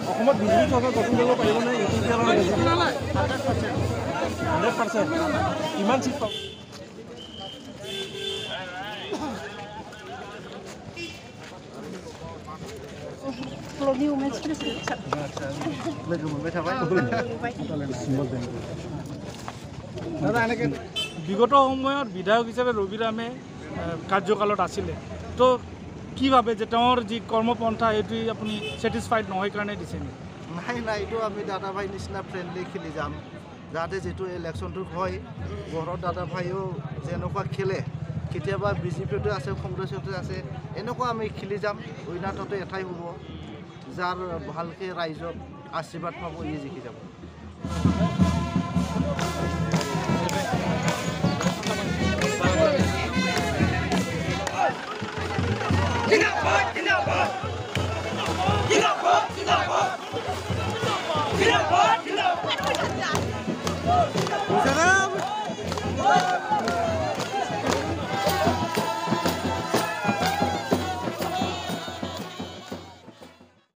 অসমত বিজেপি চৰকাৰ গঠন কৰিব পাৰিবনে? ইউপিপিএলৰ 100%। কিমান চিট পাব? বিগত সময়ত বিধায়ক হিচাপে ৰবিৰামে কাৰ্যকালত আছিলে তো কি ভাবে যে তেওঁৰ যি কৰ্মপন্থা এইটো আপুনি ছেটিছফাইড নহয় কাৰণে দিছে নেকি? নাই এইটো আমি দাদা ভাই নিচিনা ফ্ৰেণ্ডলি খেলি যাম যাতে যিটো ইলেকশ্যনটো হয় ঘৰত দাদা ভাইও যেনেকুৱা খেলে কেতিয়াবা বিজেপিটো আছে কংগ্ৰেছতো আছে এনেকুৱা আমি খেলি যাম উইনাৰটো এটাই হ'ব যাৰ ভালকৈ ৰাইজক আশীৰ্বাদ পাব ই জিকি যাব Get up!